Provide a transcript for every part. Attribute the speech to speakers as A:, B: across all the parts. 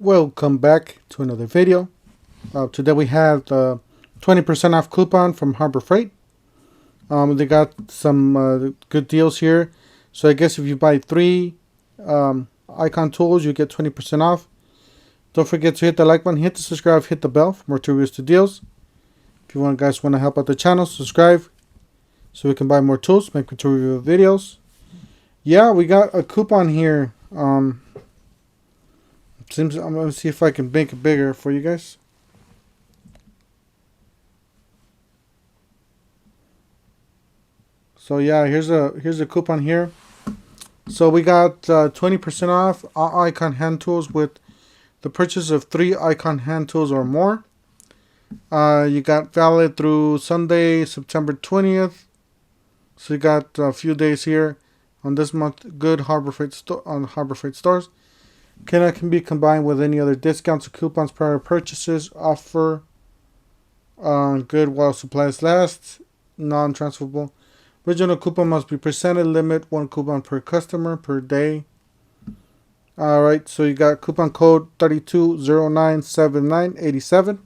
A: Welcome back to another video. Today we have the 20% off coupon from Harbor Freight. They got some good deals here. So I guess if you buy 3 icon tools, you get 20% off. Don't forget to hit the like button, hit the subscribe, hit the bell for more reviews to deals. If you guys want to help out the channel, subscribe so we can buy more tools, make review videos. Yeah, we got a coupon here. I'm gonna see if I can make it bigger for you guys. So yeah, here's a coupon here. So we got 20% off all icon hand tools with the purchase of 3 icon hand tools or more. You got valid through Sunday, September 20th. So you got a few days here on this month. Good Harbor Freight on Harbor Freight stores. Can be combined with any other discounts or coupons prior purchases. Offer good while supplies last. Non-transferable. Original coupon must be presented. Limit 1 coupon per customer per day. Alright, so you got coupon code 32097987.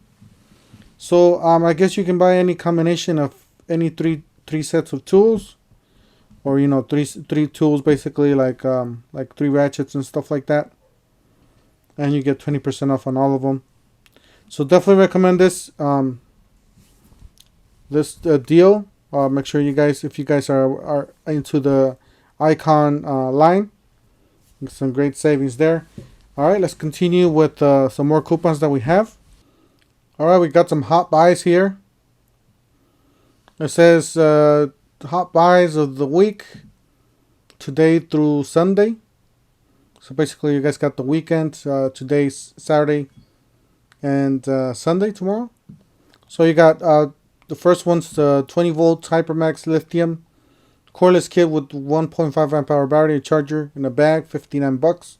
A: So I guess you can buy any combination of any three sets of tools, or three tools basically, like 3 ratchets and stuff like that, and you get 20% off on all of them. So definitely recommend this deal. Make sure you guys, if you guys are into the icon line, some great savings there. All right, let's continue with some more coupons that we have. All right, we got some hot buys here. It says hot buys of the week, today through Sunday. So basically, you guys got the weekend. Today's Saturday and Sunday tomorrow. So you got the first one's the 20 volt HyperMax Lithium Cordless kit with 1.5 amp hour battery charger in a bag, $59.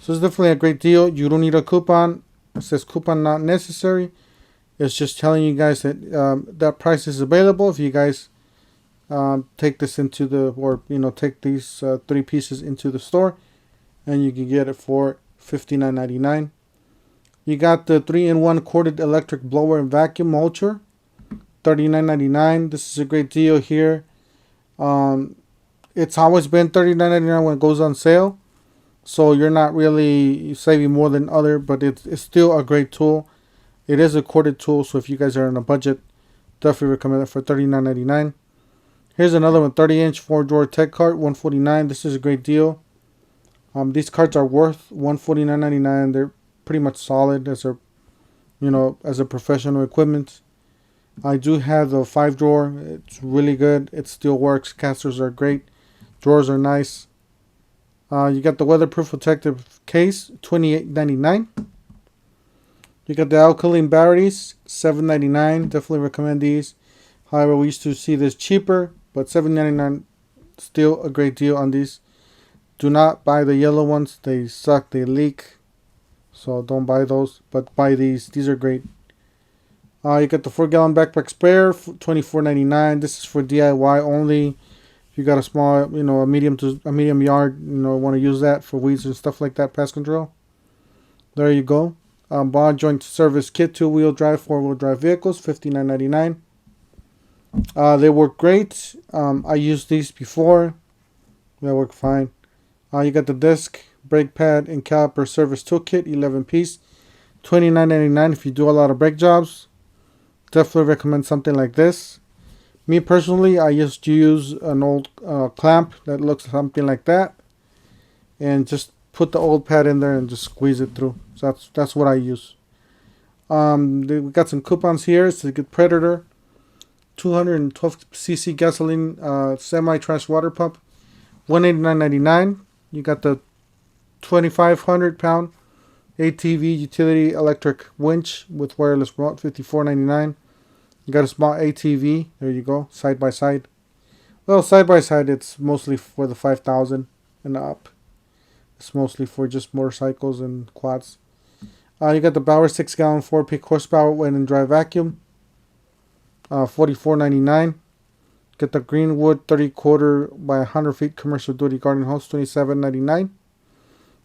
A: So it's definitely a great deal. You don't need a coupon. It says coupon not necessary. It's just telling you guys that that price is available if you guys take this into take these 3 pieces into the store, and you can get it for $59.99. You got the 3-in-1 corded electric blower and vacuum mulcher, $39.99. This is a great deal here. It's always been $39.99 when it goes on sale, so you're not really saving more than other, but it's still a great tool. It is a corded tool, so if you guys are on a budget, definitely recommend it for $39.99. Here's another one, 30-inch 4-drawer tech cart, $149. This is a great deal. These carts are worth $149.99. They're pretty much solid as a professional equipment. I do have the 5-drawer. It's really good. It still works. Casters are great. Drawers are nice. You got the weatherproof protective case, $28.99. You got the alkaline batteries, $7.99. Definitely recommend these. However, we used to see this cheaper, but $7.99 still a great deal on these. Do not buy the yellow ones. They suck. They leak. So don't buy those, but buy these. These are great. You got the 4-gallon backpack sprayer, $24.99. This is for DIY only. If you got a small, a medium yard, want to use that for weeds and stuff like that, pest control. There you go. Ball joint service kit, 2-wheel drive, 4-wheel drive vehicles, $59.99. They work great. I used these before. They work fine. You got the disc, brake pad, and caliper service toolkit, 11-piece, $29.99. If you do a lot of brake jobs, definitely recommend something like this. Me personally, I used to use an old clamp that looks something like that, and just put the old pad in there and just squeeze it through. So that's what I use. We got some coupons here. So you get Predator 212cc gasoline semi-trash water pump, $189.99. You got the 2,500 pound ATV utility electric winch with wireless remote, $54.99. You got a small ATV. There you go, side by side. Well, side by side, it's mostly for the 5,000 and up. It's mostly for just motorcycles and quads. You got the Bauer 6-gallon 4-peak horsepower wet and dry vacuum, $44.99. Get the Greenwood 30 quarter by 100 feet commercial duty garden hose, $27.99.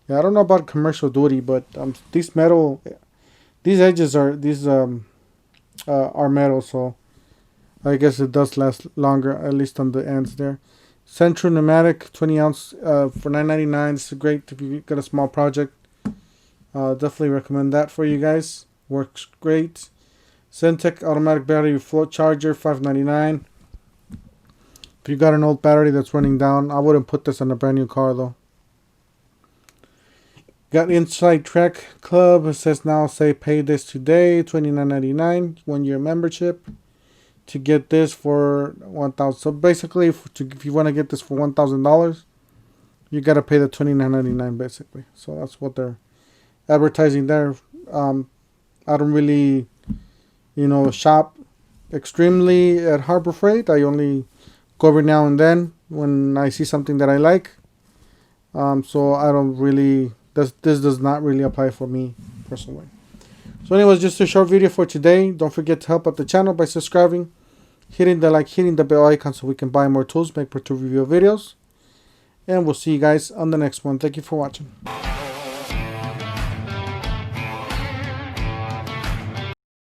A: Yeah, I don't know about commercial duty, but these metal, these edges are are metal, so I guess it does last longer, at least on the ends there. Central pneumatic, 20 ounce for $9.99. This is great if you got a small project. Definitely recommend that for you guys. Works great. Centec automatic battery float charger, $5.99. If you got an old battery that's running down, I wouldn't put this on a brand new car though. Got Inside Track Club. It says now say pay this today, $29.99, 1 year membership to get this for $1,000. So basically, if you want to get this for $1,000, you gotta pay the $29.99 basically. So that's what they're advertising there. I don't really, shop extremely at Harbor Freight. I only go every now and then when I see something that I like. So I don't really. This does not really apply for me personally. So anyways, just a short video for today. Don't forget to help out the channel by subscribing, hitting the bell icon so we can buy more tools, make more tool review videos. And we'll see you guys on the next one. Thank you for watching.